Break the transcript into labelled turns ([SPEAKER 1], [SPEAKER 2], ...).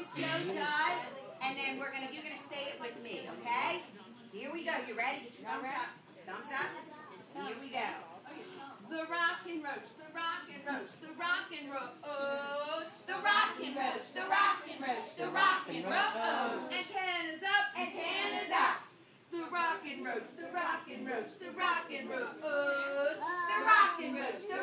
[SPEAKER 1] as Joe does, and then you're gonna say it with me, okay? Here we go. You ready? Get your thumbs up. Thumbs up. Here we go. The rockin' roach, the rockin' roach, the rockin' roach, the rockin' roach, the rockin' roach, the rockin' roach. Antennas up, antennas up. The rockin' roach, the rockin' roach, the rockin' roach, the rockin' roach, the